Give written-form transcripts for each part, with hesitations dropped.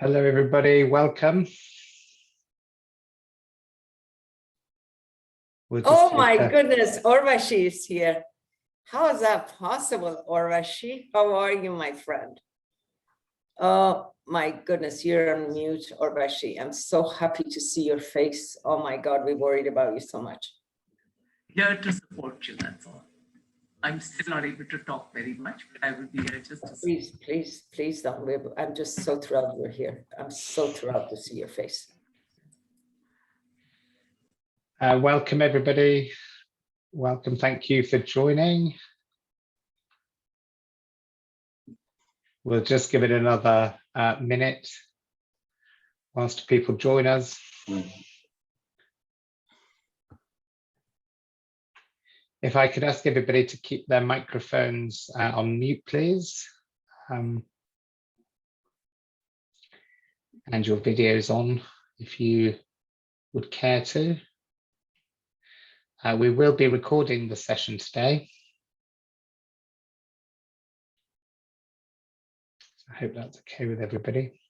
Hello, everybody. Welcome. Oh my goodness, Urvashi is here. How is that possible, Urvashi? How are you, my friend? Oh my goodness, you're on mute, Urvashi. I'm so happy to see your face. Oh my God, we worried about you so much. Here to support you, that's all. I'm still not able to talk very much, but I will be here just to Please don't. I'm just so thrilled you're here. I'm so thrilled to see your face. Welcome, everybody. Welcome. Thank you for joining. We'll just give it another minute whilst people join us. If I could ask everybody to keep their microphones on mute, please. And your videos on, if you would care to. We will be recording the session today. I hope that's okay with everybody.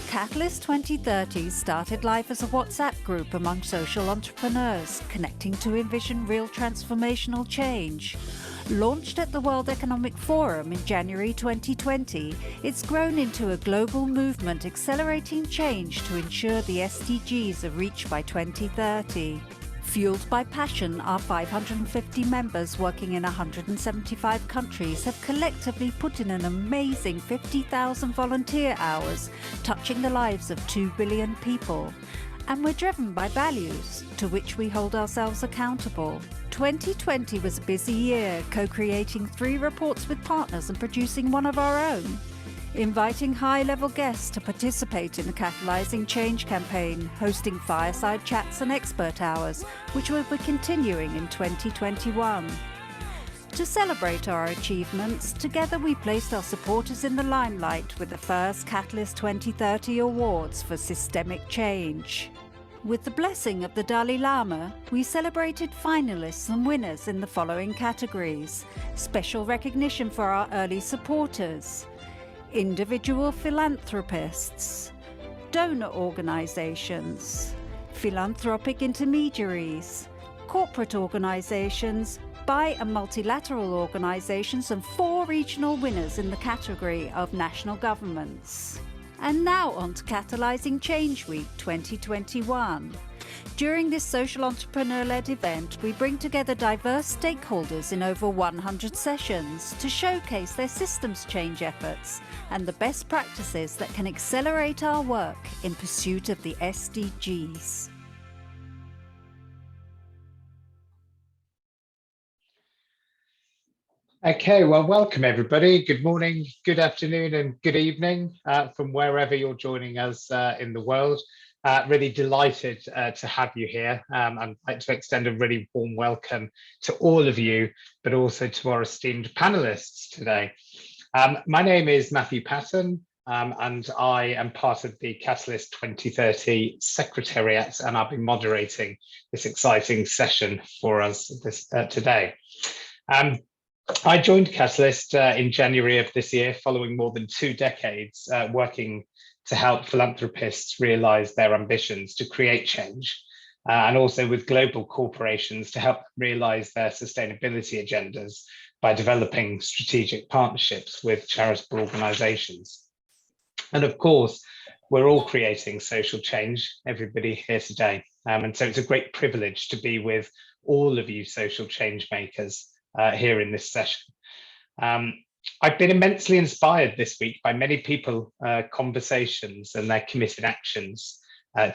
Catalyst 2030 started life as a WhatsApp group among social entrepreneurs, connecting to envision real transformational change. Launched at the World Economic Forum in January 2020, it's grown into a global movement accelerating change to ensure the SDGs are reached by 2030. Fueled by passion, our 550 members working in 175 countries have collectively put in an amazing 50,000 volunteer hours, touching the lives of 2 billion people. And we're driven by values, to which we hold ourselves accountable. 2020 was a busy year, co-creating 3 reports with partners and producing one of our own. Inviting high-level guests to participate in the Catalysing Change campaign, hosting fireside chats and expert hours, which will be continuing in 2021. To celebrate our achievements, together we placed our supporters in the limelight with the first Catalyst 2030 Awards for Systemic Change. With the blessing of the Dalai Lama, we celebrated finalists and winners in the following categories: special recognition for our early supporters, individual philanthropists, donor organizations, philanthropic intermediaries, corporate organizations, bi- and multilateral organizations, and 4 regional winners in the category of national governments. And now on to Catalysing Change Week 2021. During this social entrepreneur-led event, we bring together diverse stakeholders in over 100 sessions to showcase their systems change efforts and the best practices that can accelerate our work in pursuit of the SDGs. Okay, well, welcome everybody. Good morning, good afternoon, and good evening from wherever you're joining us in the world. Really delighted to have you here. I'd like to extend a really warm welcome to all of you, but also to our esteemed panelists today. My name is Matthew Patton, and I am part of the Catalyst 2030 Secretariat, and I'll be moderating this exciting session for us today. I joined Catalyst in January of this year, following more than 2 decades working to help philanthropists realise their ambitions to create change, and also with global corporations to help realise their sustainability agendas by developing strategic partnerships with charitable organisations. And of course, we're all creating social change, everybody here today. And so it's a great privilege to be with all of you social change makers here in this session. I've been immensely inspired this week by many people, conversations and their committed actions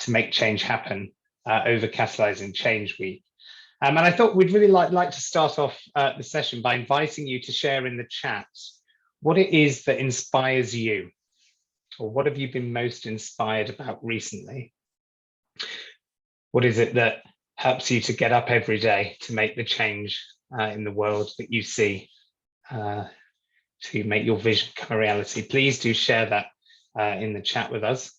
to make change happen over Catalysing Change Week. And I thought we'd really like to start off the session by inviting you to share in the chat what it is that inspires you, or what have you been most inspired about recently? What is it that helps you to get up every day to make the change in the world that you see to make your vision come a reality. Please do share that in the chat with us.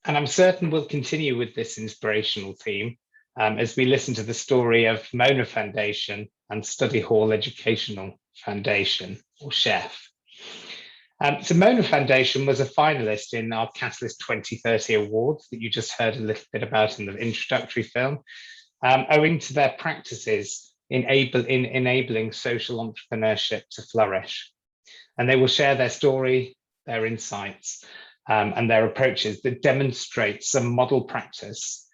And I'm certain we'll continue with this inspirational theme as we listen to the story of Mona Foundation and Study Hall Educational Foundation, or CHEF. So Mona Foundation was a finalist in our Catalyst 2030 Awards that you just heard a little bit about in the introductory film, owing to their practices in enabling social entrepreneurship to flourish. And they will share their story, their insights, and their approaches that demonstrate some model practice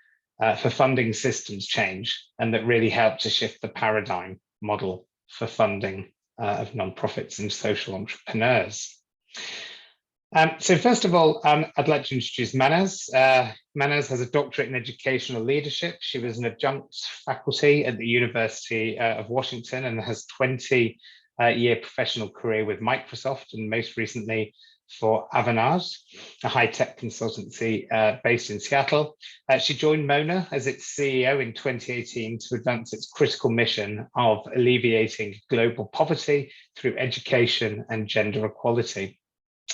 for funding systems change, and that really help to shift the paradigm model for funding of nonprofits and social entrepreneurs. So first of all, I'd like to introduce Mahnaz. Mahnaz has a doctorate in educational leadership. She was an adjunct faculty at the University of Washington and has 20-year professional career with Microsoft, and most recently for Anand, a high-tech consultancy based in Seattle. She joined Mona as its CEO in 2018 to advance its critical mission of alleviating global poverty through education and gender equality.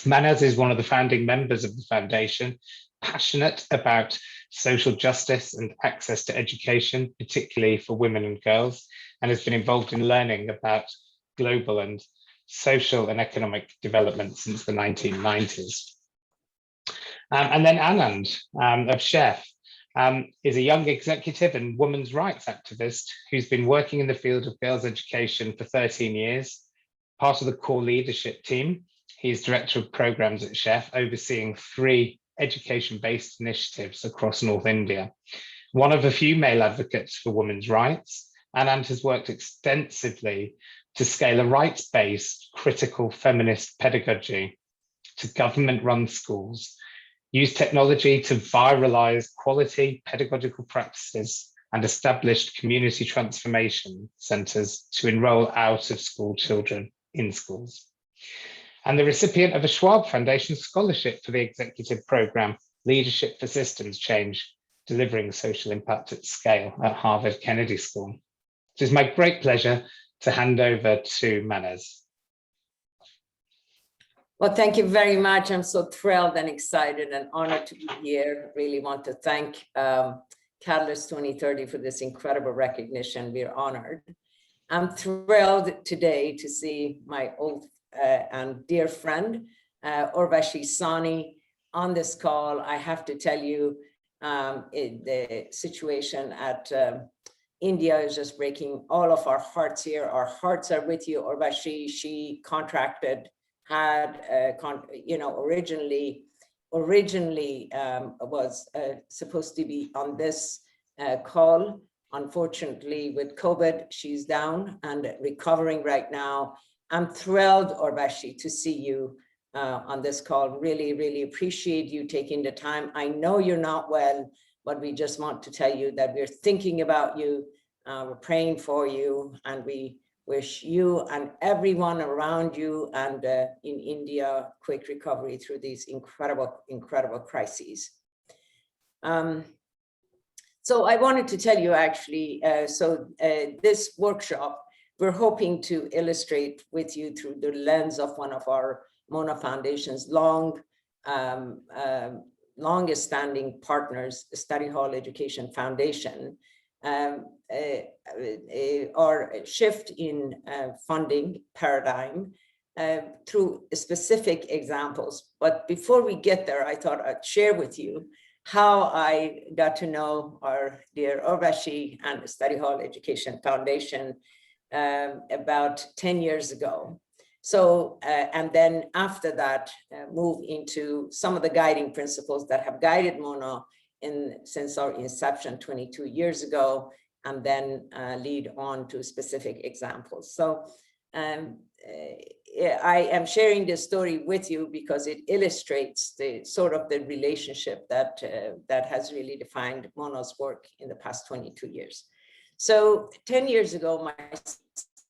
Mahnaz is one of the founding members of the foundation, passionate about social justice and access to education, particularly for women and girls, and has been involved in learning about global and social and economic development since the 1990s. And then Anand of CHEF is a young executive and women's rights activist who's been working in the field of girls' education for 13 years, part of the core leadership team. He's director of programs at CHEF, overseeing 3 education-based initiatives across North India. One of a few male advocates for women's rights, Anand has worked extensively to scale a rights-based critical feminist pedagogy to government-run schools, use technology to viralize quality pedagogical practices, and established community transformation centers to enroll out-of-school children in schools. And the recipient of a Schwab Foundation scholarship for the executive program, Leadership for Systems Change, Delivering Social Impact at Scale at Harvard Kennedy School. It is my great pleasure to hand over to Mahnaz. Well, thank you very much. I'm so thrilled and excited and honored to be here. Really want to thank Catalyst 2030 for this incredible recognition. We're honored. I'm thrilled today to see my old and dear friend, Urvashi Sani, on this call. I have to tell you, the situation at India is just breaking all of our hearts here. Our hearts are with you, Urvashi. She contracted, originally was supposed to be on this call. Unfortunately, with COVID, she's down and recovering right now. I'm thrilled, Urvashi, to see you on this call. Really, really appreciate you taking the time. I know you're not well, but we just want to tell you that we're thinking about you, we're praying for you, and we wish you and everyone around you and in India quick recovery through these incredible crises. So I wanted to tell you actually, this workshop, we're hoping to illustrate with you through the lens of one of our Mona Foundation's longest standing partners, Study Hall Education Foundation, our shift in funding paradigm through specific examples. But before we get there, I thought I'd share with you how I got to know our dear Urvashi and Study Hall Education Foundation about 10 years ago. So, and then after that, move into some of the guiding principles that have guided Mona since our inception 22 years ago, and then lead on to specific examples. So I am sharing this story with you because it illustrates the sort of the relationship that has really defined Mona's work in the past 22 years. So 10 years ago, my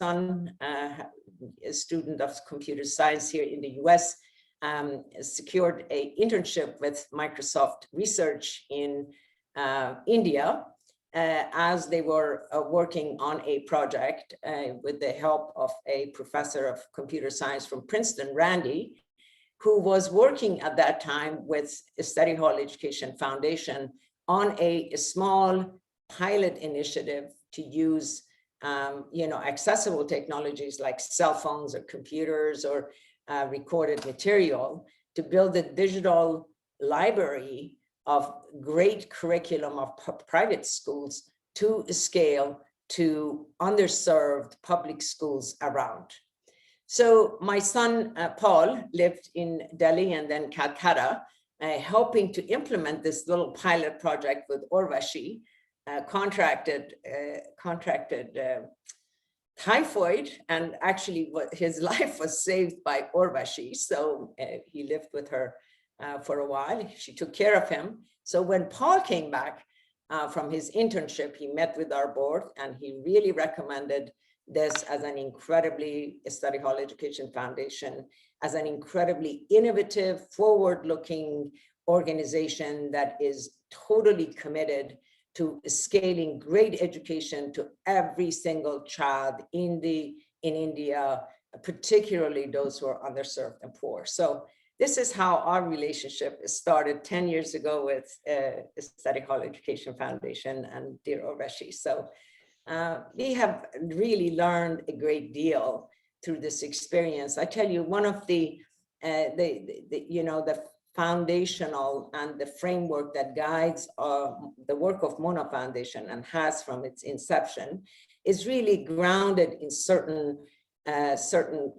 son, a student of computer science here in the US, secured an internship with Microsoft Research in India. as they were working on a project with the help of a professor of computer science from Princeton, Randy, who was working at that time with Study Hall Education Foundation on a small pilot initiative to use accessible technologies like cell phones or computers or recorded material to build a digital library of great curriculum of private schools to scale to underserved public schools around. So my son, Paul, lived in Delhi and then Calcutta, helping to implement this little pilot project with Urvashi, contracted typhoid, and actually his life was saved by Urvashi. So he lived with her for a while. She took care of him. So when Paul came back from his internship, he met with our board and he really recommended this as an incredibly, Study Hall Education Foundation, as an incredibly innovative, forward-looking organization that is totally committed to scaling great education to every single child in India, particularly those who are underserved and poor. So this is how our relationship started 10 years ago with Study Hall Education Foundation and dear Urvashi. So we have really learned a great deal through this experience. I tell you, one of the foundational and the framework that guides the work of Mona Foundation and has from its inception is really grounded in certain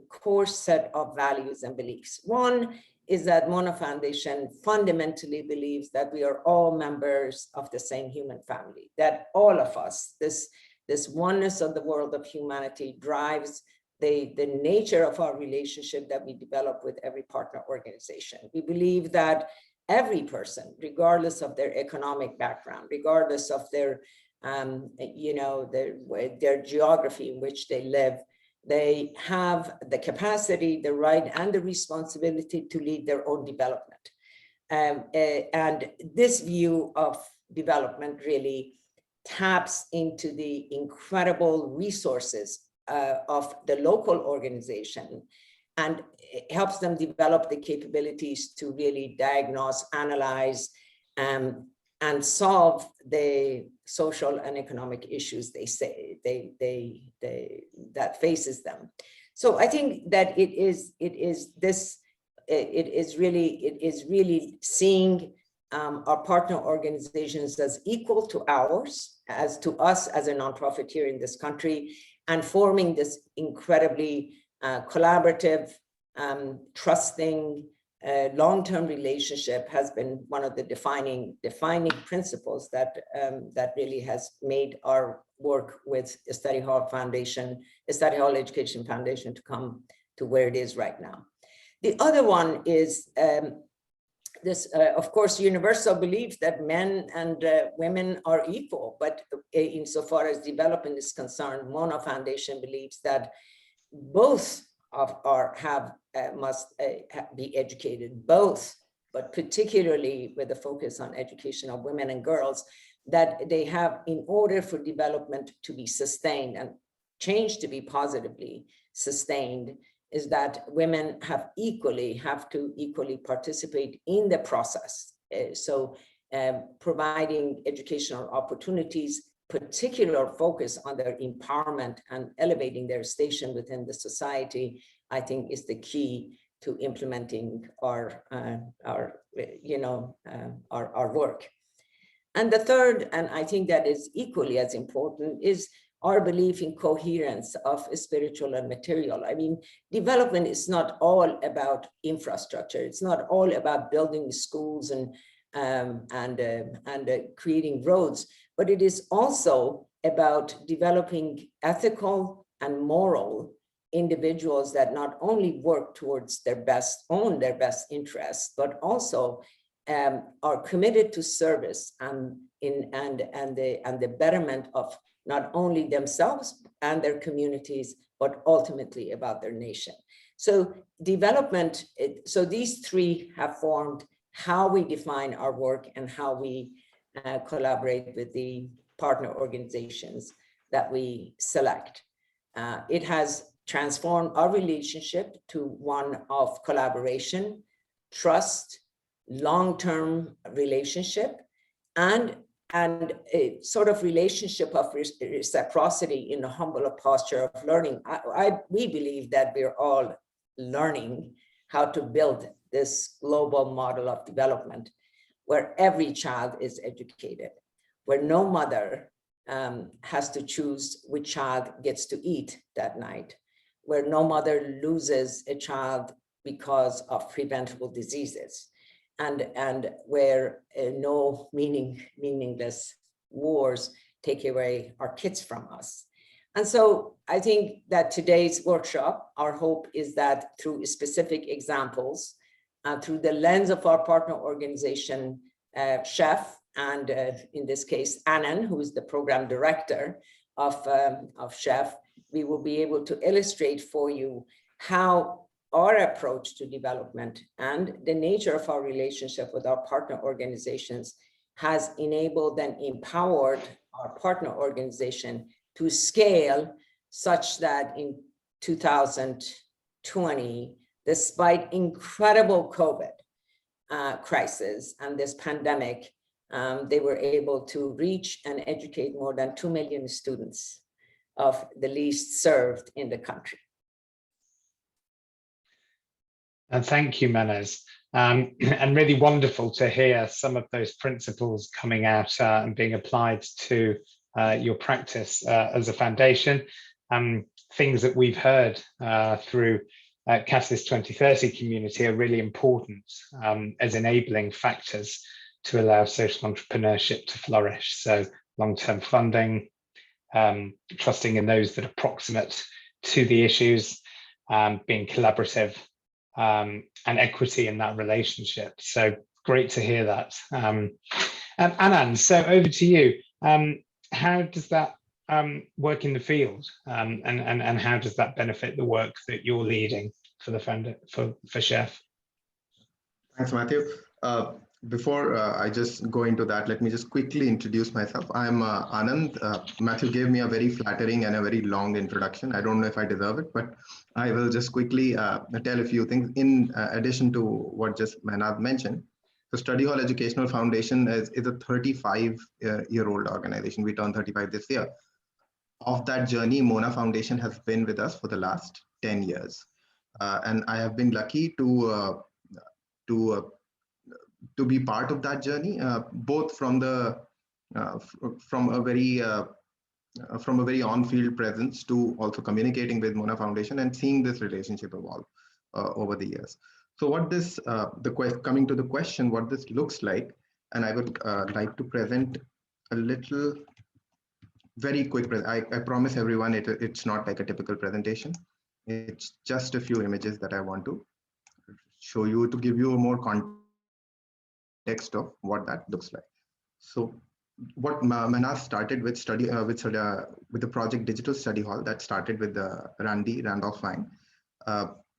core set of values and beliefs. One is that Mona Foundation fundamentally believes that we are all members of the same human family, that all of us, this oneness of the world of humanity drives the nature of our relationship that we develop with every partner organization. We believe that every person, regardless of their economic background, regardless of their geography in which they live, they have the capacity, the right, and the responsibility to lead their own development. And this view of development really taps into the incredible resources of the local organization and helps them develop the capabilities to really diagnose, analyze, and solve the social and economic issues that faces them. So I think that it is really seeing our partner organizations as equal to ours, as to us as a nonprofit here in this country, and forming this incredibly collaborative, trusting, long-term relationship has been one of the defining principles that really has made our work with Study Hall Foundation, Study Hall Education Foundation, to come to where it is right now. The other one is this, of course, universal belief that men and women are equal, but insofar as development is concerned, Mona Foundation believes that both must be educated, both, but particularly with a focus on education of women and girls, that they have, in order for development to be sustained and change to be positively sustained, is that women have to equally participate in the process. So providing educational opportunities, particular focus on their empowerment and elevating their station within the society, I think is the key to implementing our work. And the third, and I think that is equally as important, is our belief in coherence of spiritual and material. I mean, development is not all about infrastructure. It's not all about building schools and creating roads, but it is also about developing ethical and moral individuals that not only work towards their best interests, but also are committed to service and the betterment of not only themselves and their communities, but ultimately about their nation. So development, so these three have formed how we define our work and how we collaborate with the partner organizations that we select. It has transformed our relationship to one of collaboration, trust, long-term relationship, and a sort of relationship of reciprocity in a humble posture of learning. We believe that we're all learning how to build this global model of development where every child is educated, where no mother has to choose which child gets to eat that night, where no mother loses a child because of preventable diseases, and where no meaningless wars take away our kids from us. And so I think that today's workshop, our hope is that through specific examples, through the lens of our partner organization, Chef, and in this case, Anand, who is the program director of Chef, we will be able to illustrate for you how our approach to development and the nature of our relationship with our partner organizations has enabled and empowered our partner organization to scale such that in 2020, despite incredible COVID crisis and this pandemic, they were able to reach and educate more than 2 million students of the least served in the country. And thank you, Mahnaz. And really wonderful to hear some of those principles coming out and being applied to your practice as a foundation. Things that we've heard through Catalyst 2030 community are really important as enabling factors to allow social entrepreneurship to flourish. So long-term funding, trusting in those that are proximate to the issues, being collaborative, and equity in that relationship. So great to hear that. Anand, so over to you. How does that work in the field, and how does that benefit the work that you're leading for the for Chef? Thanks, Matthew. Before I just go into that, let me just quickly introduce myself. I'm Anand. Matthew gave me a very flattering and a very long introduction. I don't know if I deserve it, but I will just quickly tell a few things in addition to what just Mahnaz mentioned. The Study Hall Educational Foundation is a 35-year-old organization. We turned 35 this year. Of that journey, Mona Foundation has been with us for the last 10 years. And I have been lucky to be part of that journey, both from a very on-field presence to also communicating with Mona Foundation and seeing this relationship evolve over the years. So what this, coming to the question, what this looks like, and I would like to present a little, very quick, I promise everyone it's not like a typical presentation. It's just a few images that I want to show you to give you a more context of what that looks like. So what Mahnaz started with with the project Digital Study Hall that started with Randolph Wang.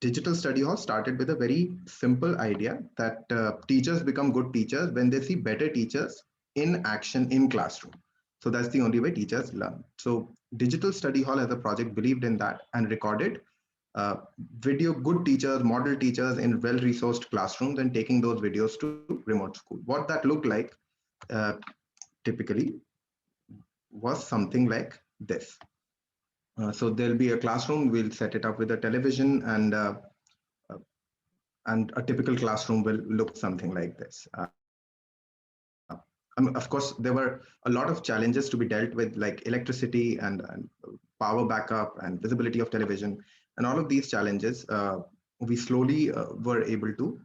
Digital Study Hall started with a very simple idea that teachers become good teachers when they see better teachers in action in classroom. So that's the only way teachers learn. So Digital Study Hall as a project believed in that and recorded video good teachers, model teachers in well-resourced classrooms and taking those videos to remote school. What that looked like typically was something like this. So there'll be a classroom, we'll set it up with a television, and a typical classroom will look something like this. Of course, there were a lot of challenges to be dealt with, like electricity and power backup and visibility of television. And all of these challenges, we slowly were able to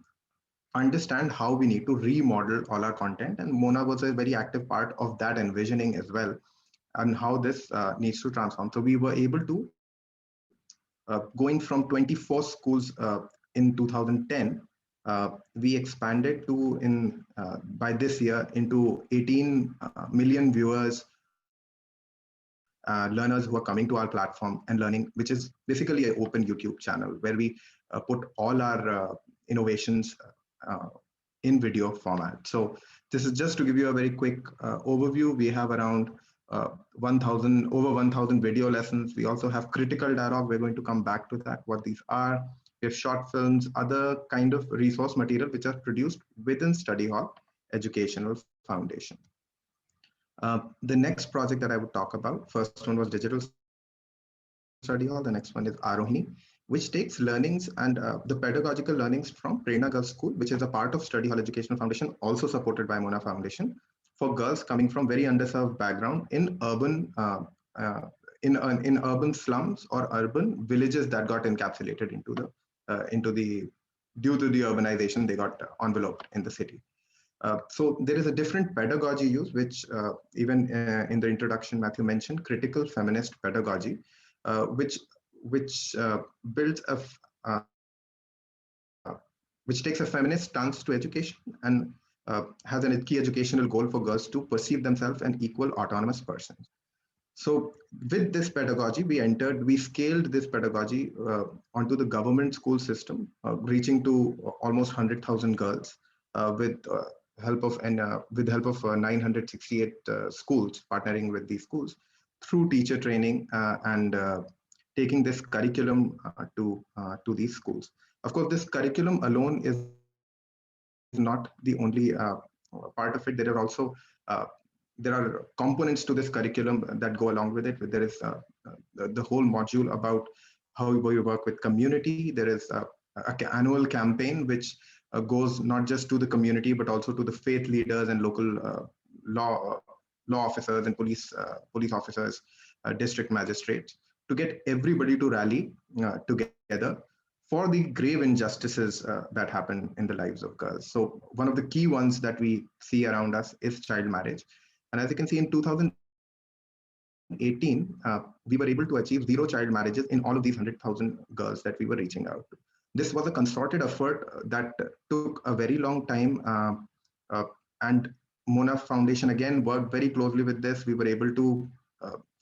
understand how we need to remodel all our content. And Mona was a very active part of that envisioning as well, and how this needs to transform. So we were able to, going from 24 schools in 2010, we expanded to, by this year, into 18 million viewers, learners who are coming to our platform and learning, which is basically an open YouTube channel where we put all our innovations in video format. So this is just to give you a very quick overview. We have around over 1,000 video lessons. We also have critical dialogue. We're going to come back to that, what these are. We have short films, other kind of resource material which are produced within Study Hall Educational Foundation. The next project that I would talk about, first one was Digital Study Hall. The next one is Arohini, which takes learnings and the pedagogical learnings from Prerna Girls School, which is a part of Study Hall Educational Foundation, also supported by Mona Foundation, for girls coming from very underserved background in urban in urban slums or urban villages that got encapsulated into the due to the urbanization, they got enveloped in the city. So there is a different pedagogy used, which even in the introduction, Matthew mentioned, critical feminist pedagogy, which builds a which takes a feminist stance to education and has a key educational goal for girls to perceive themselves as equal autonomous persons. So with this pedagogy, we scaled this pedagogy onto the government school system, reaching to almost 100,000 girls with help of 968 schools, partnering with these schools through teacher training and taking this curriculum to these schools. Of course, this curriculum alone is not the only part of it. There are also there are components to this curriculum that go along with it. There is the whole module about how we work with community. There is an annual campaign which goes not just to the community, but also to the faith leaders and local law officers and police officers, district magistrates, to get everybody to rally together for the grave injustices that happen in the lives of girls. So one of the key ones that we see around us is child marriage. And as you can see, in 2018, we were able to achieve 0 child marriages in all of these 100,000 girls that we were reaching out to. This was a concerted effort that took a very long time, and Mona Foundation again worked very closely with this. We were able to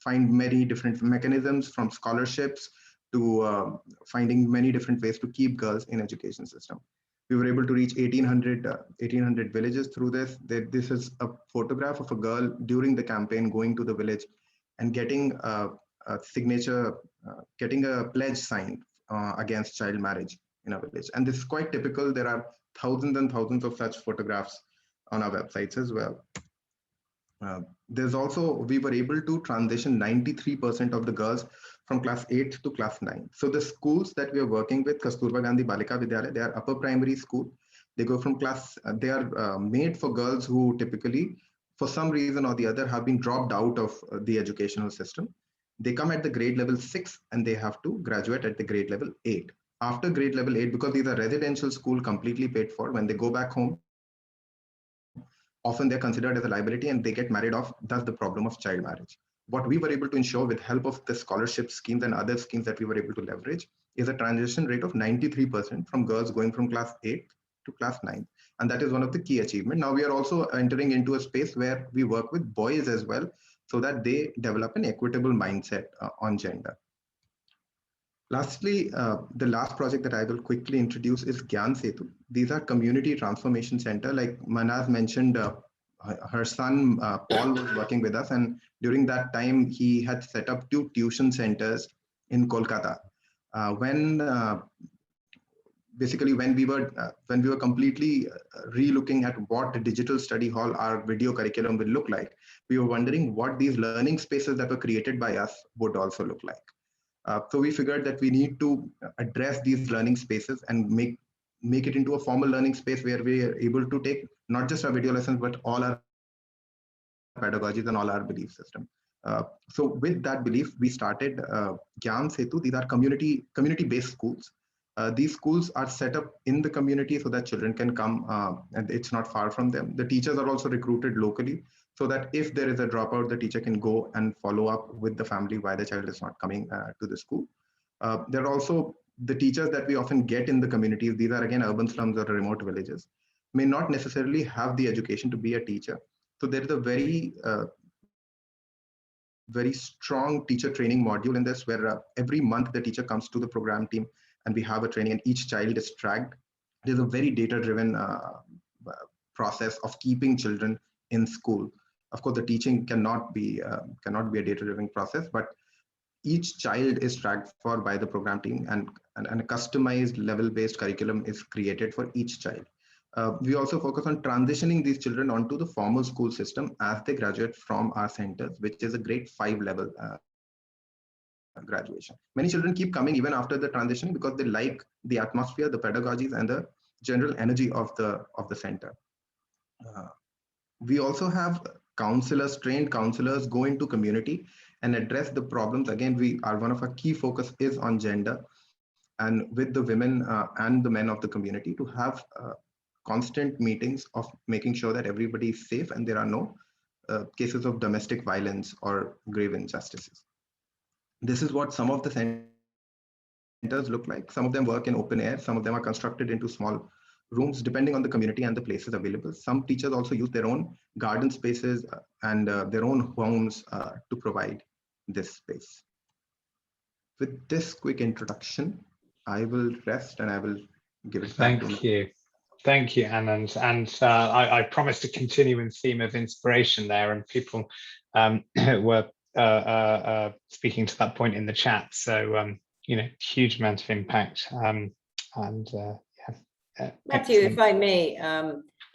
find many different mechanisms, from scholarships to finding many different ways to keep girls in education system. We were able to reach 1,800 villages through this. This is a photograph of a girl during the campaign going to the village and getting a signature, getting a pledge signed against child marriage in a village. And this is quite typical. There are thousands and thousands of such photographs on our websites as well. There's also, we were able to transition 93% of the girls from class 8 to class 9. So the schools that we are working with, Kasturba Gandhi Balika Vidyalaya, they are upper primary school. They go from class, they are made for girls who typically, for some reason or the other, have been dropped out of the educational system. They come at the grade level 6 and they have to graduate at the grade level 8. After grade level 8, because these are residential school completely paid for, when they go back home, often they're considered as a liability and they get married off. That's the problem of child marriage. What we were able to ensure with help of the scholarship schemes and other schemes that we were able to leverage is a transition rate of 93% from girls going from class 8 to class 9. And that is one of the key achievements. Now we are also entering into a space where we work with boys as well, so that they develop an equitable mindset on gender. Lastly, the last project that I will quickly introduce is Gyan Setu. These are community transformation center. Like Mahnaz mentioned, her son Paul was working with us, and during that time he had set up 2 tuition centers in Kolkata. Basically when we were completely re-looking at what the digital study hall, our video curriculum will look like, we were wondering what these learning spaces that were created by us would also look like. So we figured that we need to address these learning spaces and make it into a formal learning space where we are able to take not just our video lessons, but all our pedagogies and all our belief system. So with that belief, we started Gyan Setu. These are community-based schools. These schools are set up in the community so that children can come and it's not far from them. The teachers are also recruited locally, so that if there is a dropout, the teacher can go and follow up with the family why the child is not coming to the school. There are also the teachers that we often get in the communities. These are again urban slums or remote villages, may not necessarily have the education to be a teacher. So there is a very strong teacher training module in this, where every month the teacher comes to the program team and we have a training and each child is tracked. It is a very data-driven process of keeping children in school. Of course, the teaching cannot be a data-driven process, but each child is tracked for by the program team, and a customized level-based curriculum is created for each child. We also focus on transitioning these children onto the formal school system as they graduate from our centers, which is a grade 5 level graduation. Many children keep coming even after the transition because they like the atmosphere, the pedagogies, and the general energy of the center. We also have counselors, trained counselors, go into community and address the problems. Again, one of our key focus is on gender, and with the women and the men of the community to have constant meetings of making sure that everybody is safe and there are no cases of domestic violence or grave injustices. This is what some of the centers look like. Some of them work in open air, some of them are constructed into small rooms depending on the community and the places available. Some teachers also use their own garden spaces and their own homes to provide this space. With this quick introduction, I will rest and I will give it back to you. Thank you, Anand. And I promised a continuing theme of inspiration there, and people were speaking to that point in the chat. So, huge amount of impact. Matthew, if I may,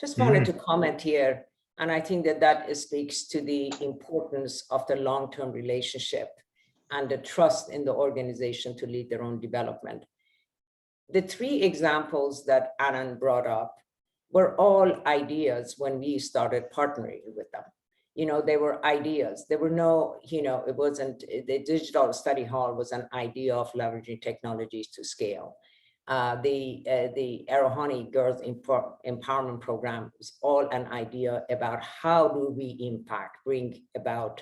just wanted to comment here. And I think that speaks to the importance of the long-term relationship and the trust in the organization to lead their own development. The 3 examples that Anand brought up were all ideas when we started partnering with them. They were ideas. There were no, it wasn't, the digital study hall was an idea of leveraging technologies to scale. The Arohani Girls Empowerment Program is all an idea about how do we bring about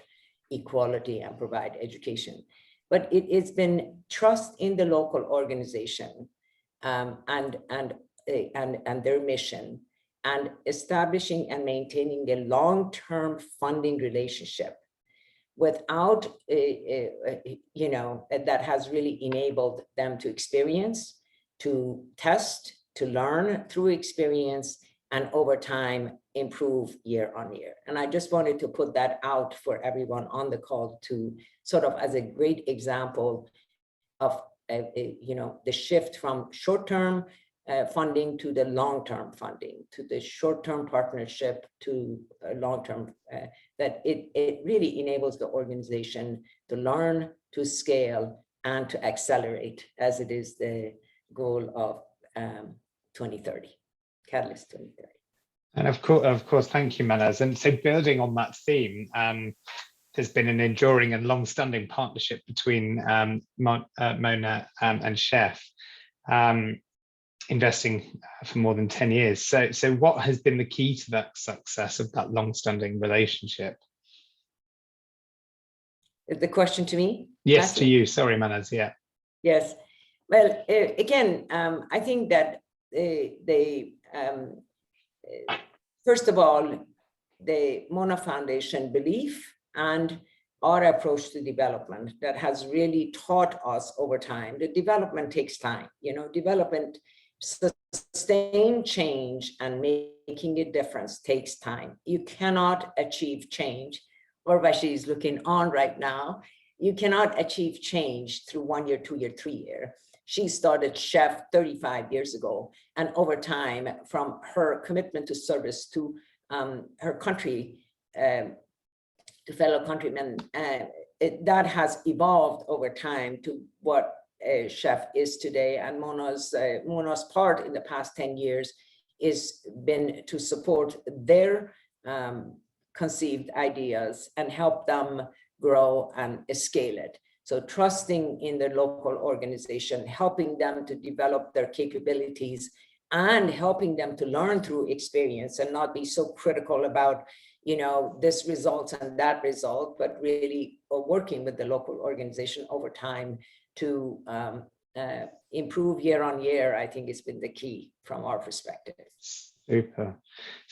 equality and provide education. But it's been trust in the local organization and their mission, and establishing and maintaining a long-term funding relationship without, that has really enabled them to experience, to test, to learn through experience, and over time improve year on year. And I just wanted to put that out for everyone on the call to sort of as a great example of the shift from short-term funding to the long-term funding, to the short-term partnership to long-term, that it really enables the organization to learn, to scale, and to accelerate, as it is the goal of 2030, Catalyst 2030. And of course, thank you, Mahnaz. And so building on that theme, there's been an enduring and long-standing partnership between Mona and Chef, investing for more than 10 years. So what has been the key to that success of that long-standing relationship? The question to me? Yes, to you. Sorry, Mahnaz. Yeah. Yes. Well, again, I think that first of all, the Mona Foundation belief and our approach to development that has really taught us over time that development takes time. Development, sustained change and making a difference takes time. You cannot achieve change. Urvashi is looking on right now. You cannot achieve change through 1 year, 2 year, 3 year. She started Chef 35 years ago, and over time, from her commitment to service to her country, to fellow countrymen, that has evolved over time to what Chef is today. And Mona's part in the past 10 years is been to support their conceived ideas and help them grow and scale it. So trusting in the local organization, helping them to develop their capabilities and helping them to learn through experience and not be so critical about, this result and that result, but really working with the local organization over time to improve year on year, I think has been the key from our perspective. Super,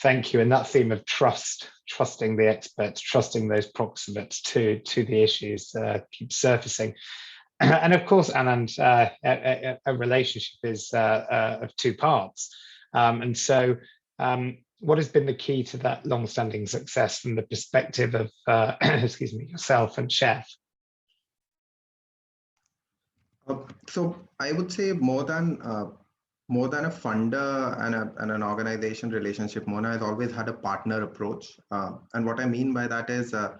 thank you. And that theme of trusting the experts, trusting those proximates to the issues keeps surfacing. And of course, Anand, a relationship is of 2 parts. And so what has been the key to that long-standing success from the perspective of, excuse me, yourself and Chef? So I would say more than a funder and an organization relationship, Mona has always had a partner approach. And what I mean by that is that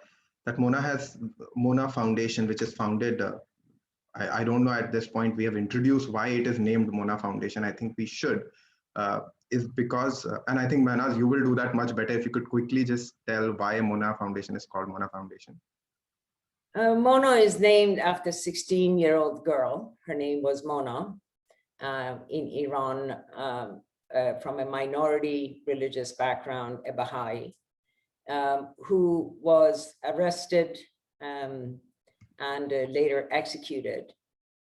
Mona has Mona Foundation, which is founded. I don't know at this point we have introduced why it is named Mona Foundation. I think we should. Is because, and I think Mahnaz, you will do that much better if you could quickly just tell why Mona Foundation is called Mona Foundation. Mona is named after a 16-year-old girl. Her name was Mona in Iran, from a minority religious background, a Baha'i, who was arrested and later executed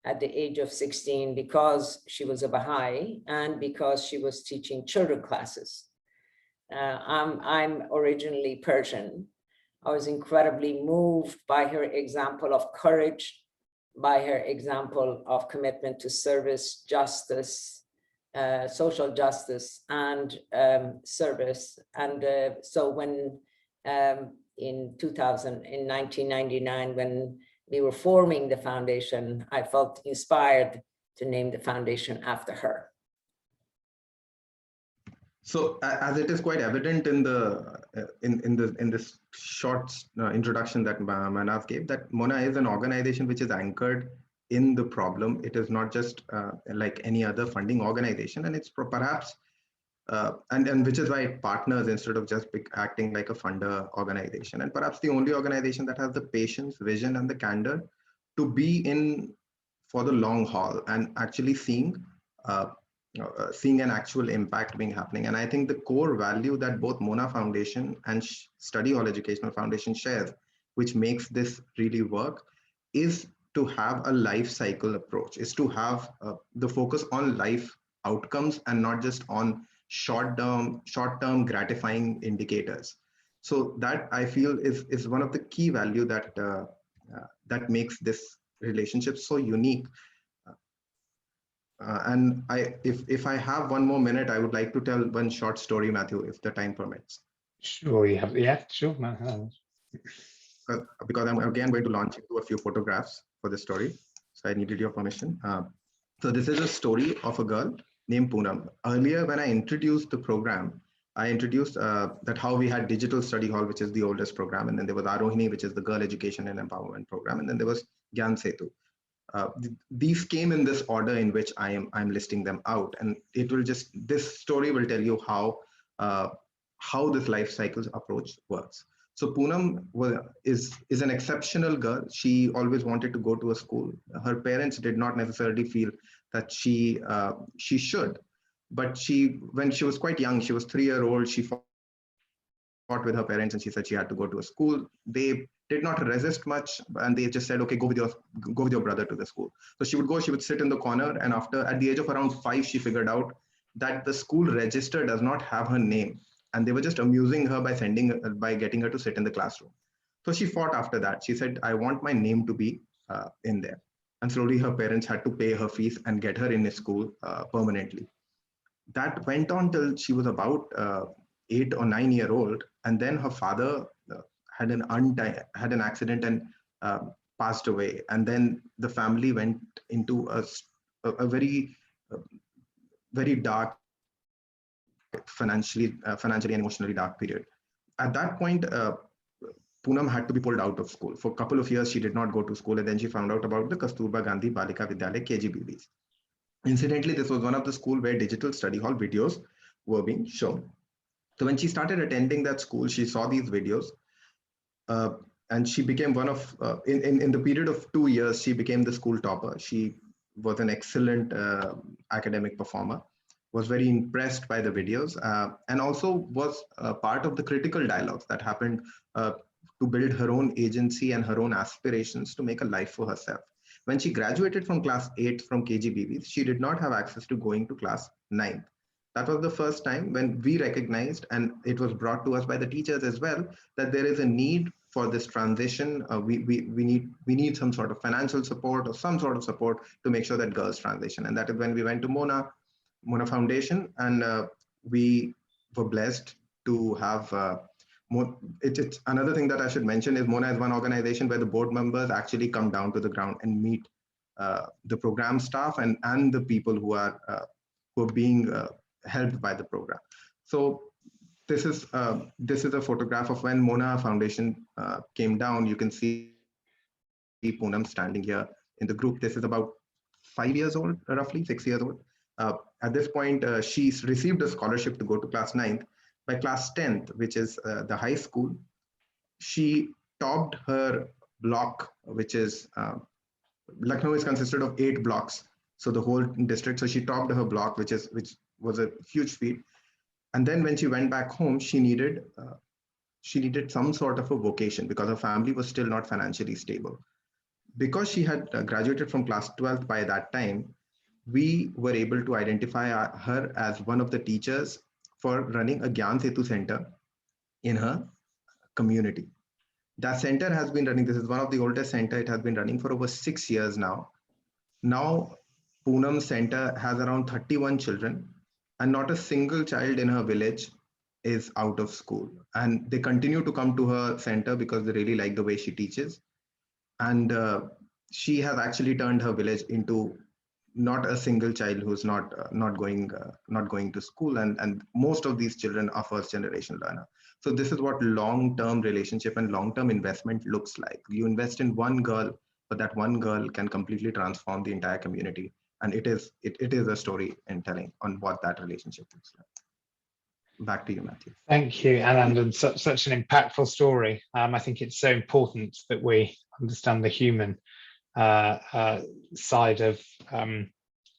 at the age of 16 because she was a Baha'i and because she was teaching children classes. I'm originally Persian. I was incredibly moved by her example of courage, by her example of commitment to service, justice, social justice, and service. And so when in 1999, when we were forming the foundation, I felt inspired to name the foundation after her. So, as it is quite evident in this short introduction that Mahnaz gave, that Mona is an organization which is anchored in the problem. It is not just like any other funding organization, and it's perhaps and which is why it partners instead of just acting like a funder organization, and perhaps the only organization that has the patience, vision, and the candor to be in for the long haul and actually seeing an actual impact being happening. And I think the core value that both Mona Foundation and Study Hall Educational Foundation shares, which makes this really work, is to have a life cycle approach, is to have the focus on life outcomes and not just on short-term gratifying indicators. So that I feel is one of the key value that that makes this relationship so unique. And if I have one more minute, I would like to tell one short story, Matthew, if the time permits. Sure, you have, yeah, sure. Because I'm again going to launch into a few photographs for this story. So I needed your permission. So this is a story of a girl named Poonam. Earlier, when I introduced the program, I introduced that how we had Digital Study Hall, which is the oldest program. And then there was Arohini, which is the Girl Education and Empowerment program. And then there was Gyan Setu. These came in this order in which I'm listing them out, and it will just, this story will tell you how this life cycle approach works. So Poonam is an exceptional girl. She always wanted to go to a school. Her parents did not necessarily feel that she should, but when she was quite young, she was 3-year-old, she fought with her parents and she said she had to go to a school. They did not resist much, and they just said, okay, go with your brother to the school. So she would go, she would sit in the corner, and at the age of around 5, she figured out that the school register does not have her name, and they were just amusing her by getting her to sit in the classroom. So she fought after that. She said, I want my name to be in there. And slowly her parents had to pay her fees and get her in a school permanently. That went on till she was about 8 or 9-year-old, and then her father had an accident and passed away. And then the family went into a very dark, financially and emotionally dark period. At that point, Poonam had to be pulled out of school. For a couple of years, she did not go to school, and then she found out about the Kasturba Gandhi Balika Vidyalaya KGBVs. Incidentally, this was one of the schools where Digital Study Hall videos were being shown. So when she started attending that school, she saw these videos, and she became one of, in the period of 2 years, she became the school topper. She was an excellent academic performer, was very impressed by the videos, and also was part of the critical dialogues that happened to build her own agency and her own aspirations to make a life for herself. When she graduated from class 8 from KGBVs, she did not have access to going to class 9. That was the first time when we recognized, and it was brought to us by the teachers as well, that there is a need for this transition. We need some sort of financial support or some sort of support to make sure that girls transition. And that is when we went to Mona Foundation, and we were blessed to have it's another thing that I should mention is Mona is one organization where the board members actually come down to the ground and meet the program staff and the people who are being helped by the program. So this is a photograph of when Mona Foundation came down. You can see Poonam standing here in the group. This is about 5 years old, roughly 6 years old. At this point, she's received a scholarship to go to class 9th. By class 10th, which is the high school, she topped her block, which is Lucknow is consisted of 8 blocks, so the whole district. So she topped her block, which was a huge feat. And then when she went back home, she needed some sort of a vocation because her family was still not financially stable. Because she had graduated from class 12th by that time, we were able to identify her as one of the teachers for running a Gyan Setu center in her community. That center has been running, this is one of the oldest center, it has been running for over 6 years now. Now, Poonam Center has around 31 children, and not a single child in her village is out of school. And they continue to come to her center because they really like the way she teaches. And she has actually turned her village into not a single child who's not going to school, and most of these children are first generation learner. So this is what long-term relationship and long-term investment looks like. You invest in one girl, but that one girl can completely transform the entire community, and it is a story in telling on what that relationship looks like. Back to you, Matthew. Thank you, Anand, and such an impactful story. I think it's so important that we understand the human side of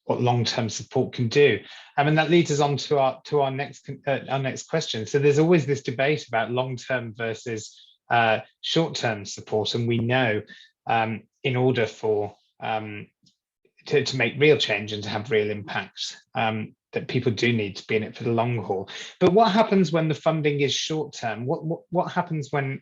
what long-term support can do. And that leads us on to our next question. So there's always this debate about long-term versus short-term support, and we know in order for to make real change and to have real impact, that people do need to be in it for the long haul. But what happens when the funding is short-term? What happens when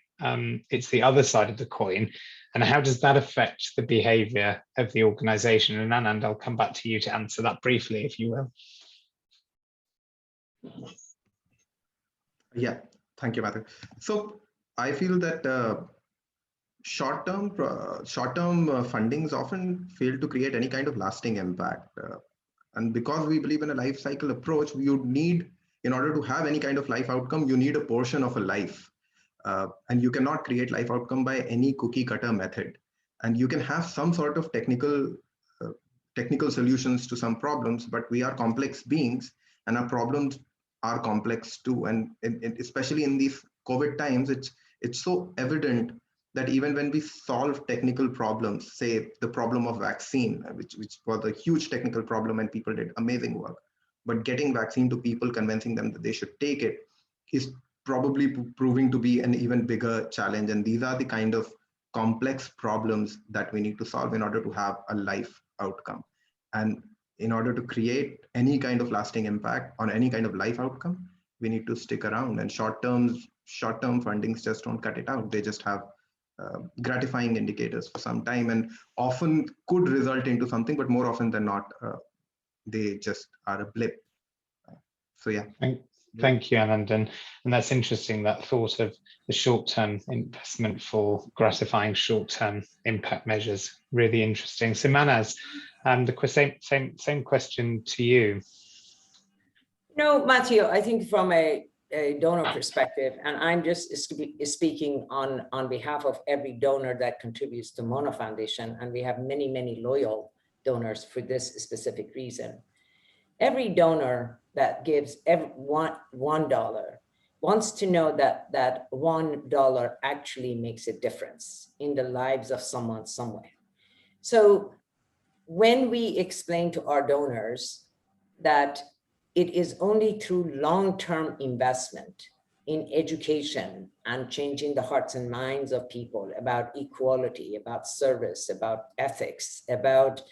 it's the other side of the coin? And how does that affect the behavior of the organization? And Anand, I'll come back to you to answer that briefly, if you will. Yeah, thank you, Matthew. So I feel that short-term fundings often fail to create any kind of lasting impact. And because we believe in a life cycle approach, you need, in order to have any kind of life outcome, you need a portion of a life. And you cannot create life outcome by any cookie cutter method. And you can have some sort of technical solutions to some problems, but we are complex beings and our problems are complex too. And especially in these COVID times, it's so evident that even when we solve technical problems, say the problem of vaccine, which was a huge technical problem and people did amazing work, but getting vaccine to people, convincing them that they should take it is probably proving to be an even bigger challenge. And these are the kind of complex problems that we need to solve in order to have a life outcome. And in order to create any kind of lasting impact on any kind of life outcome, we need to stick around. And short-term fundings just don't cut it out. They just have gratifying indicators for some time and often could result into something, but more often than not, they just are a blip. So yeah. Thank you, Anand. And that's interesting, that thought of the short-term investment for gratifying short-term impact measures. Really interesting. So Mahnaz, the same question to you. No, Matthew, I think from a donor perspective, and I'm just speaking on behalf of every donor that contributes to Mona Foundation, and we have many, many loyal donors for this specific reason. Every donor that gives $1 wants to know that $1 actually makes a difference in the lives of someone somewhere. So when we explain to our donors that it is only through long-term investment in education and changing the hearts and minds of people about equality, about service, about ethics, about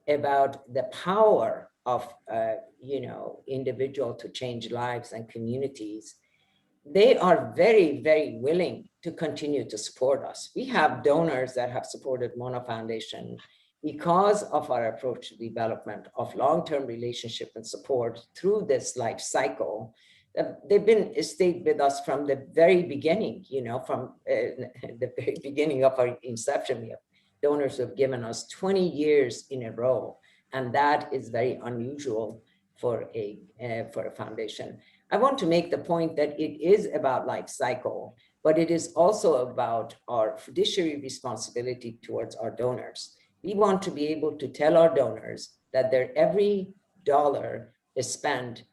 the power of individual to change lives and communities, they are very, very willing to continue to support us. We have donors that have supported Mona Foundation because of our approach to development of long-term relationship and support through this life cycle, they've stayed with us from the very beginning, from the very beginning of our inception. We have donors who have given us 20 years in a row, and that is very unusual for a foundation. I want to make the point that it is about life cycle, but it is also about our fiduciary responsibility towards our donors. We want to be able to tell our donors that their every dollar is spent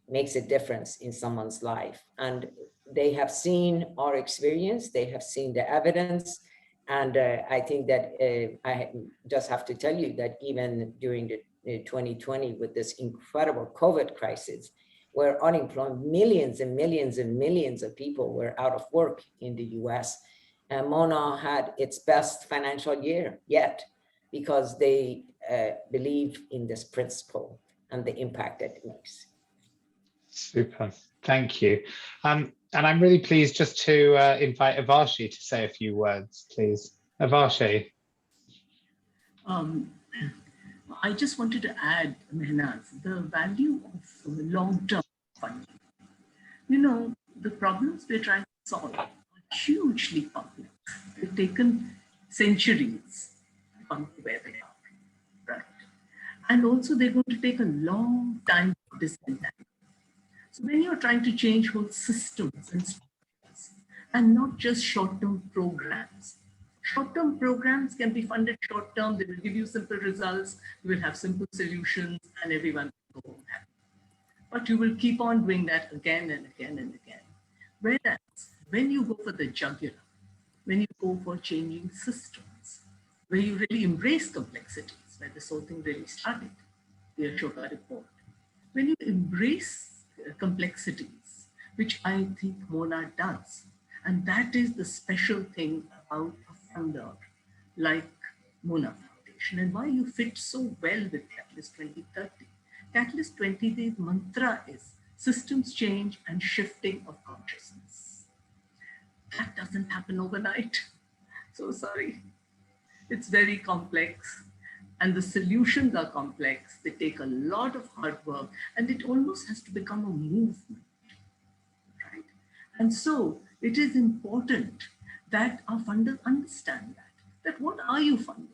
makes a difference in someone's life. And they have seen our experience, they have seen the evidence. And I think that I just have to tell you that even during the 2020 with this incredible COVID crisis, where unemployed millions and millions and millions of people were out of work in the US, and Mona had its best financial year yet because they believe in this principle and the impact that it makes. Super, thank you. And I'm really pleased just to invite Avashi to say a few words, please. Avashi. I just wanted to add, Mahnaz, the value of long-term funding. The problems we're trying to solve are hugely complex. They've taken centuries to come to where they are, right? And also they're going to take a long time to disentangle. So when you're trying to change whole systems and structures, and not just short-term programs. Short-term programs can be funded short-term, they will give you simple results, you will have simple solutions, and everyone will go home happy. But you will keep on doing that again and again and again. Whereas when you go for the jugular, when you go for changing systems, where you really embrace complexities, where this whole thing really started, the Ashoka report, when you embrace complexities, which I think Mona does. And that is the special thing about a funder like Mona Foundation and why you fit so well with Catalyst 2030. Catalyst 2030's mantra is systems change and shifting of consciousness. That doesn't happen overnight. So sorry. It's very complex. And the solutions are complex. They take a lot of hard work and it almost has to become a movement, right? And so it is important that our funders understand that what are you funding?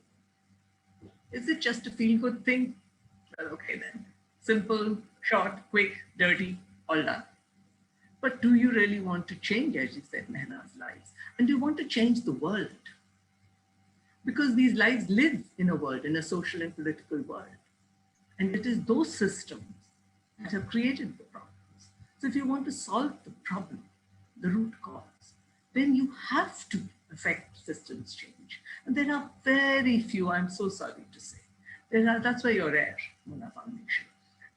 Is it just a feel-good thing? Well, okay then, simple, short, quick, dirty, all done. But do you really want to change, as you said, Mahnaz's lives? And do you want to change the world? Because these lives live in a world, in a social and political world. And it is those systems that have created the problems. So if you want to solve the problem, the root cause, then you have to affect systems change. And there are very few, I'm so sorry to say, that's why you're rare, Mona Foundation.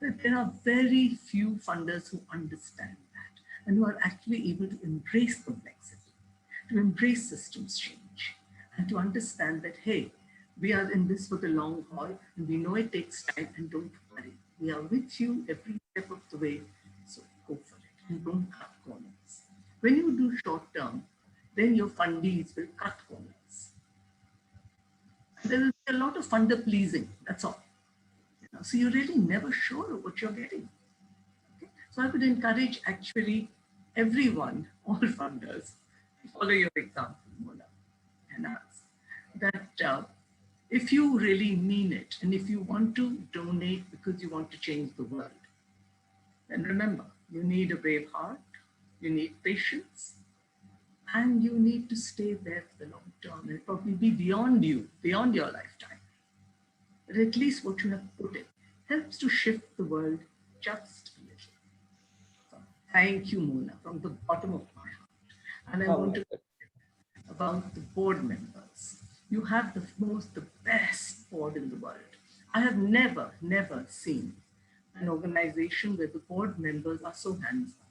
There are very few funders who understand that and who are actually able to embrace complexity, to embrace systems change. And to understand that, hey, we are in this for the long haul and we know it takes time and don't worry. We are with you every step of the way, so go for it and don't cut corners. When you do short term, then your fundees will cut corners. And there will be a lot of funder pleasing, that's all. So you're really never sure of what you're getting. Okay? So I would encourage actually everyone, all funders, to follow your example, Mona and us. That if you really mean it and if you want to donate because you want to change the world, then remember, you need a brave heart, you need patience, and you need to stay there for the long term and probably be beyond you, beyond your lifetime. But at least what you have put in helps to shift the world just a little. So thank you, Mona, from the bottom of my heart. And I want to about the board members. You have the best board in the world. I have never seen an organization where the board members are so hands-on,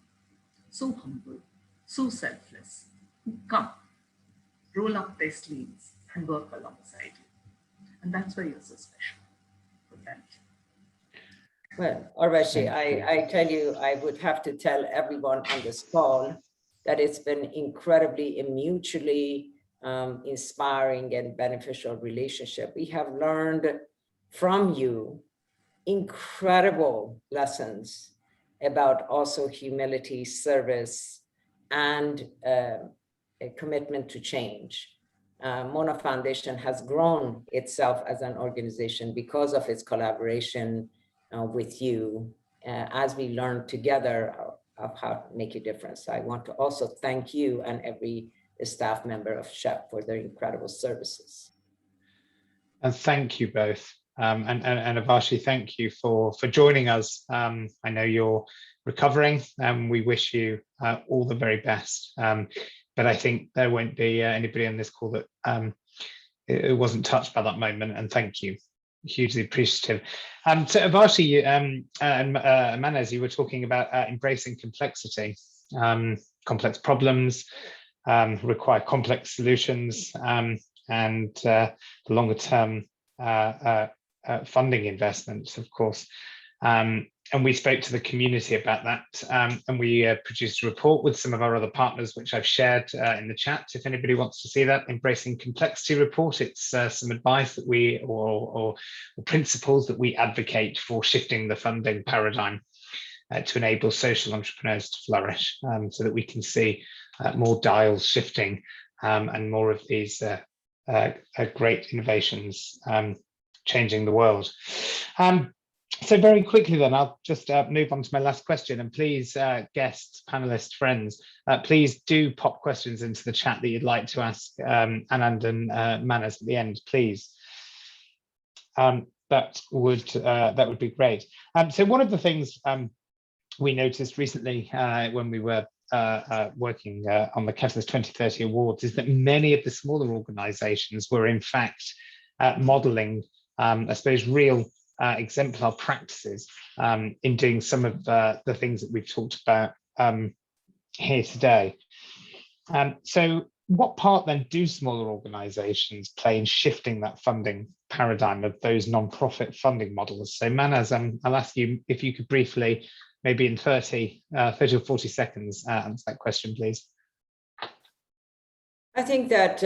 so humble, so selfless, who come, roll up their sleeves and work alongside you. And that's why you're so special. So thank you. Well, Urvashi, I tell you, I would have to tell everyone on this call that it's been incredibly and mutually inspiring and beneficial relationship. We have learned from you incredible lessons about also humility, service, and a commitment to change. Mona Foundation has grown itself as an organization because of its collaboration with you as we learn together of how to make a difference. I want to also thank you and every staff member of SHEP for their incredible services. And thank you both. And Avashi, thank you for joining us. I know you're recovering, and we wish you all the very best. But I think there won't be anybody on this call that it wasn't touched by that moment, and thank you. Hugely appreciative. So Avashi, you, and Mahnaz, you were talking about embracing complexity. Complex problems require complex solutions, and the longer term funding investments, of course. And we spoke to the community about that, and we produced a report with some of our other partners, which I've shared in the chat. If anybody wants to see that Embracing Complexity report, it's some advice that we, or principles that we advocate for shifting the funding paradigm to enable social entrepreneurs to flourish, so that we can see more dials shifting and more of these great innovations changing the world. So very quickly then, I'll just move on to my last question, and please, guests, panelists, friends, please do pop questions into the chat that you'd like to ask Anand and Mahnaz at the end, please. That would be great. So one of the things we noticed recently when we were working on the Catalyst 2030 Awards is that many of the smaller organisations were in fact modelling, I suppose, real exemplar practices in doing some of the things that we've talked about here today. So what part then do smaller organisations play in shifting that funding paradigm of those non-profit funding models? So Mahnaz, I'll ask you if you could briefly, maybe in 30 or 40 seconds, answer that question, please. I think that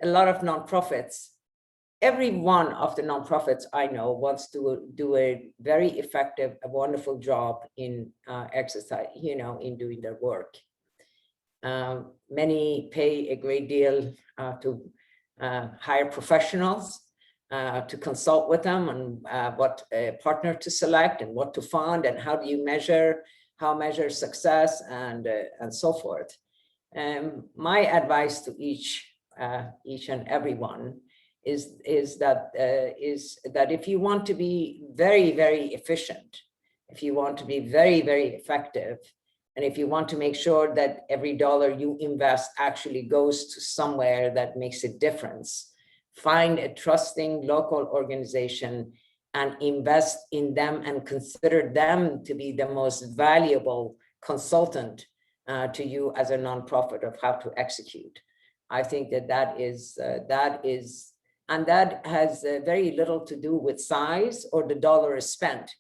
a lot of nonprofits, every one of the nonprofits I know wants to do a very effective, a wonderful job in exercise, in doing their work. Many pay a great deal to hire professionals to consult with them on what partner to select and what to fund and how do you measure, success and so forth. My advice to each and everyone is that if you want to be very, very efficient, if you want to be very, very effective, and if you want to make sure that every dollar you invest actually goes to somewhere that makes a difference, find a trusting local organization and invest in them and consider them to be the most valuable consultant to you as a nonprofit of how to execute. I think that is, and that has very little to do with size or the dollar is spent.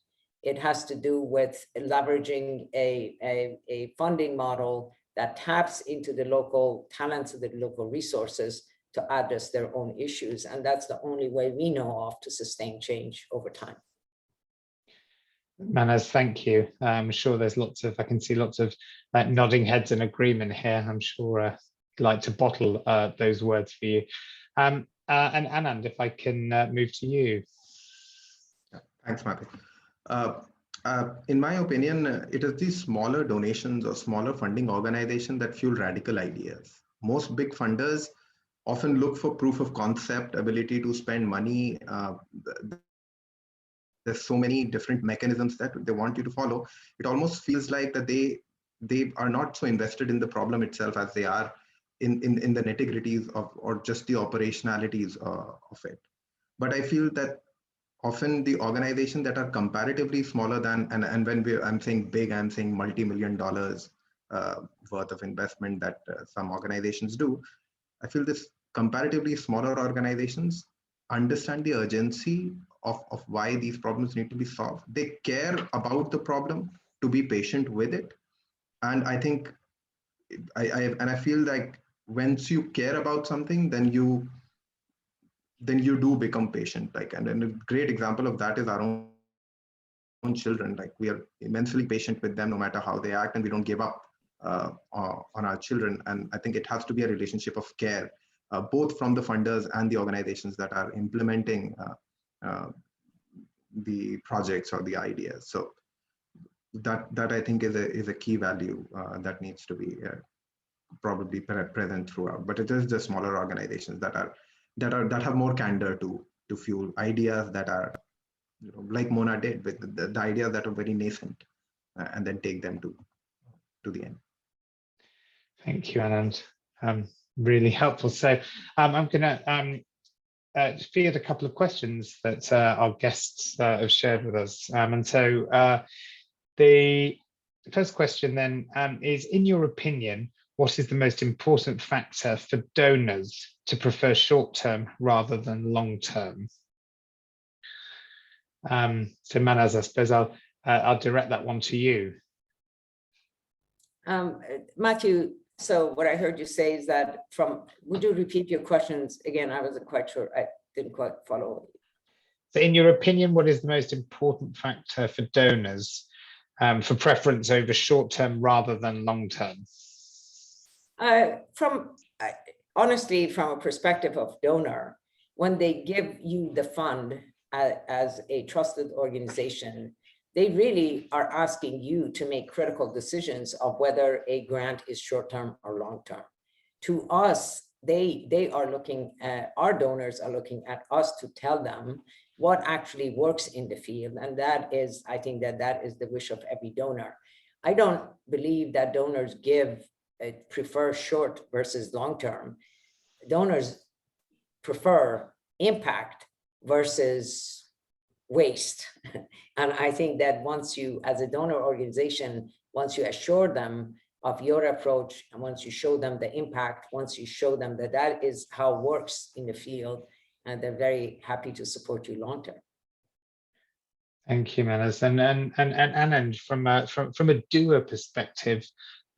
It has to do with leveraging a funding model that taps into the local talents of the local resources to address their own issues. And that's the only way we know of to sustain change over time. Mahnaz, thank you. I'm sure there's I can see lots of nodding heads in agreement here. I'm sure I'd like to bottle those words for you. And Anand, if I can move to you. Thanks, Matthew. In my opinion, it is these smaller donations or smaller funding organizations that fuel radical ideas. Most big funders often look for proof of concept, ability to spend money. There's so many different mechanisms that they want you to follow. It almost feels like that they are not so invested in the problem itself as they are in the nitty-gritties of, or just the operationalities of it. But I feel that often the organizations that are comparatively smaller than, and when I'm saying big, I'm saying multi-million dollars worth of investment that some organizations do. I feel this comparatively smaller organizations understand the urgency of why these problems need to be solved. They care about the problem to be patient with it. And I think, I feel like once you care about something, then you then you do become patient. Like, and then a great example of that is our own children. Like, we are immensely patient with them no matter how they act, and we don't give up on our children. And I think it has to be a relationship of care, both from the funders and the organizations that are implementing the projects or the ideas. So that I think is a key value that needs to be probably present throughout. But it is the smaller organizations that have more candor to fuel ideas that are, like Mona did with the ideas that are very nascent, and then take them to the end. Thank you, Anand. Really helpful. So I'm going to field a couple of questions that our guests have shared with us. And so the first question then is, in your opinion, what is the most important factor for donors to prefer short-term rather than long-term? So Mahnaz, I suppose I'll direct that one to you. Matthew, so what I heard you say is that would you repeat your questions again? I wasn't quite sure. I didn't quite follow. So in your opinion, what is the most important factor for donors for preference over short-term rather than long-term? Honestly, from a perspective of donor, when they give you the fund as a trusted organization, they really are asking you to make critical decisions of whether a grant is short-term or long-term. To us, they are looking at, our donors are looking at us to tell them what actually works in the field. And that is, I think that is the wish of every donor. I don't believe that donors prefer short versus long-term. Donors prefer impact versus waste. And I think that once you, as a donor organization, once you assure them of your approach, and once you show them the impact, once you show them that that is how it works in the field, and they're very happy to support you long term. Thank you, Mahnaz. And Anand, from a doer perspective,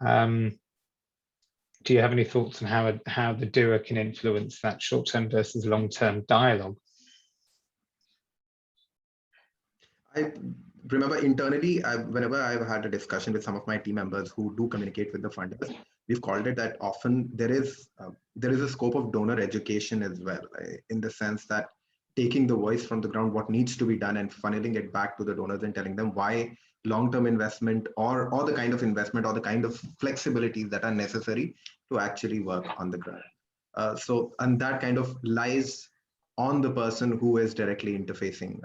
do you have any thoughts on how the doer can influence that short-term versus long-term dialogue? I remember internally, whenever I've had a discussion with some of my team members who do communicate with the funders, we've called it that often there is a scope of donor education as well, in the sense that taking the voice from the ground, what needs to be done, and funneling it back to the donors and telling them why long-term investment or the kind of investment or the kind of flexibilities that are necessary to actually work on the ground. And that kind of lies on the person who is directly interfacing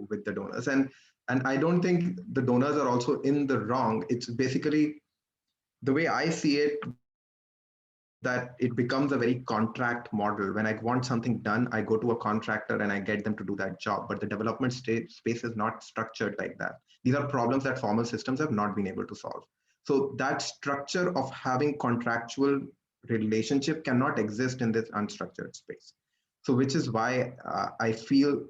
with the donors. And I don't think the donors are also in the wrong. It's basically, the way I see it, that it becomes a very contract model. When I want something done, I go to a contractor and I get them to do that job. But the development space is not structured like that. These are problems that formal systems have not been able to solve. So that structure of having contractual relationship cannot exist in this unstructured space. So which is why I feel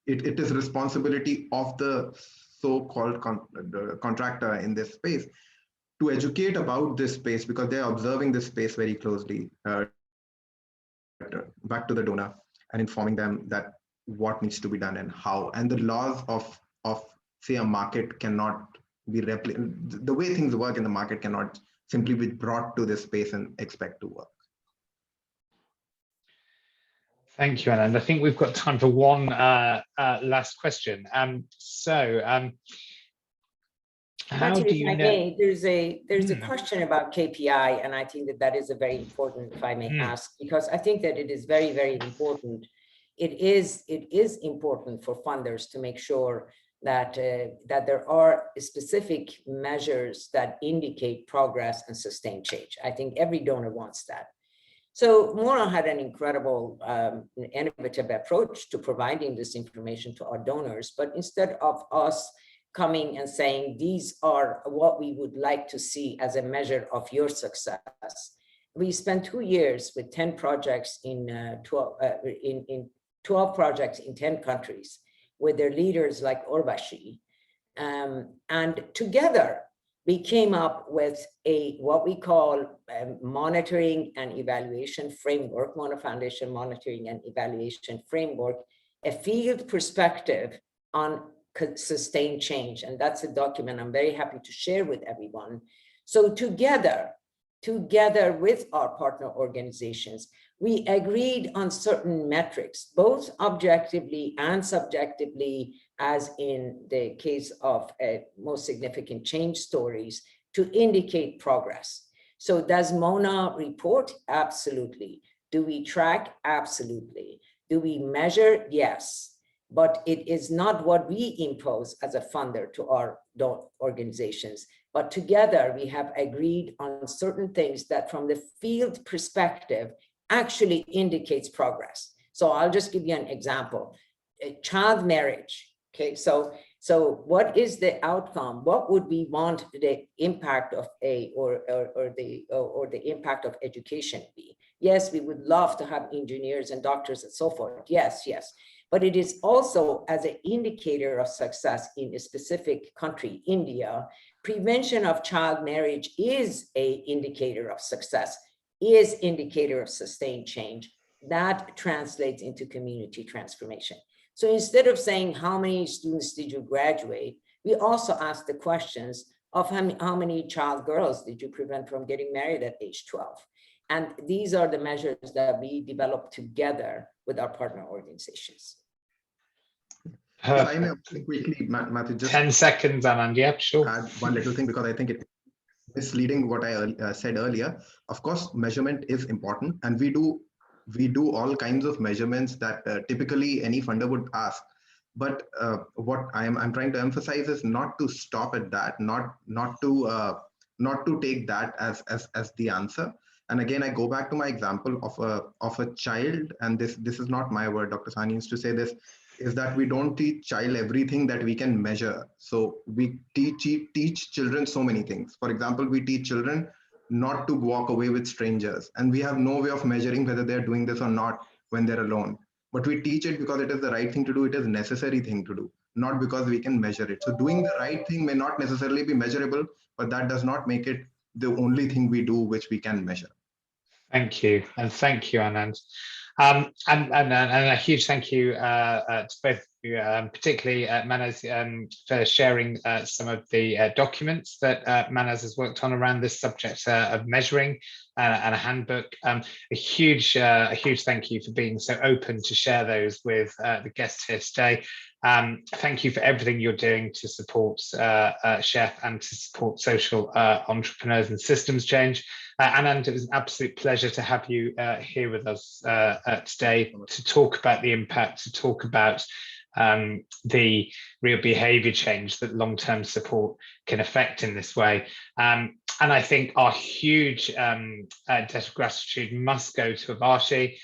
it is responsibility of the so-called contractor in this space to educate about this space, because they're observing this space very closely, back to the donor and informing them that what needs to be done and how. And the laws of say a market cannot be replicated. The way things work in the market cannot simply be brought to this space and expect to work. Thank you, Anand. I think we've got time for one last question. How do you know? There's a question about KPI, and I think that is a very important, if I may ask, because I think that it is very, very important. It is important for funders to make sure that there are specific measures that indicate progress and sustained change. I think every donor wants that. So Mona had an incredible innovative approach to providing this information to our donors, but instead of us coming and saying, these are what we would like to see as a measure of your success, we spent 2 years with 10 projects in 12 projects in 10 countries with their leaders like Urvashi. And together we came up with what we call a monitoring and evaluation framework, Mona Foundation Monitoring and Evaluation Framework, a field perspective on sustained change. And that's a document I'm very happy to share with everyone. So together with our partner organizations, we agreed on certain metrics, both objectively and subjectively, as in the case of most significant change stories, to indicate progress. So does Mona report? Absolutely. Do we track? Absolutely. Do we measure? Yes. But it is not what we impose as a funder to our organizations. But together we have agreed on certain things that from the field perspective actually indicates progress. So I'll just give you an example. Child marriage. Okay, so what is the outcome? What would we want the impact of the impact of education be? Yes, we would love to have engineers and doctors and so forth. Yes. But it is also as an indicator of success in a specific country, India. Prevention of child marriage is an indicator of success, is indicator of sustained change. That translates into community transformation. So instead of saying how many students did you graduate, we also ask the questions of how many child girls did you prevent from getting married at age 12? And these are the measures that we develop together with our partner organizations. If I may quickly, Matthew, just 10 seconds, Anand. Yep, sure. Add one little thing, because I think it's misleading what I said earlier. Of course, measurement is important, and we do all kinds of measurements that typically any funder would ask. But what I'm trying to emphasize is not to stop at that, not to take that as the answer. And again, I go back to my example of a child, and this is not my word. Dr. Sani used to say this, is that we don't teach child everything that we can measure. So we teach children so many things. For example, we teach children not to walk away with strangers, and we have no way of measuring whether they're doing this or not when they're alone. But we teach it because it is the right thing to do. It is a necessary thing to do, not because we can measure it. So doing the right thing may not necessarily be measurable, but that does not make it the only thing we do which we can measure. Thank you, and thank you, Anand. And a huge thank you to both of you, particularly Mahnaz, for sharing some of the documents that Mahnaz has worked on around this subject of measuring and a handbook. A huge thank you for being so open to share those with the guests here today. Thank you for everything you're doing to support Chef and to support social entrepreneurs and systems change. Anand, it was an absolute pleasure to have you here with us today to talk about the impact, to talk about the real behaviour change that long-term support can affect in this way. And I think our huge debt of gratitude must go to Avashi,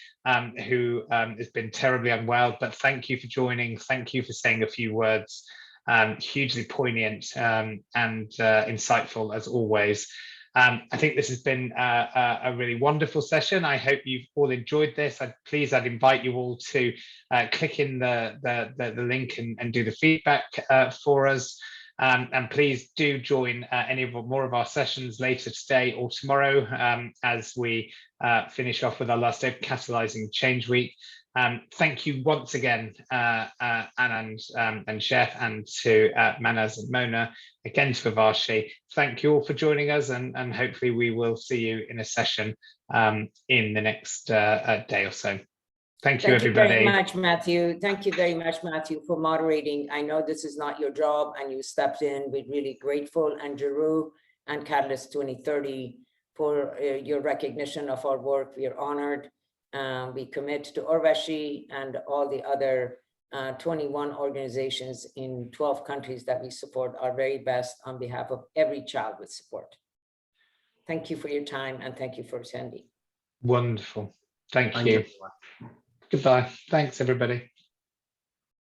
who has been terribly unwell, but thank you for joining. Thank you for saying a few words. Hugely poignant and insightful as always. I think this has been a really wonderful session. I hope you've all enjoyed this. I'd invite you all to click in the link and do the feedback for us. And please do join more of our sessions later today or tomorrow as we finish off with our last day of Catalysing Change Week. Thank you once again, Anand and Chef, and to Mahnaz and Mona, again to Avashi. Thank you all for joining us, and hopefully we will see you in a session in the next day or so. Thank you, everybody. Thank you very much, Matthew. Thank you very much, Matthew, for moderating. I know this is not your job, and you stepped in. We're really grateful, and Jeru and Catalyst 2030 for your recognition of our work. We are honored. We commit to Urvashi and all the other 21 organizations in 12 countries that we support our very best on behalf of every child with support. Thank you for your time, and thank you for attending. Wonderful. Thank you. Goodbye. Thanks, everybody.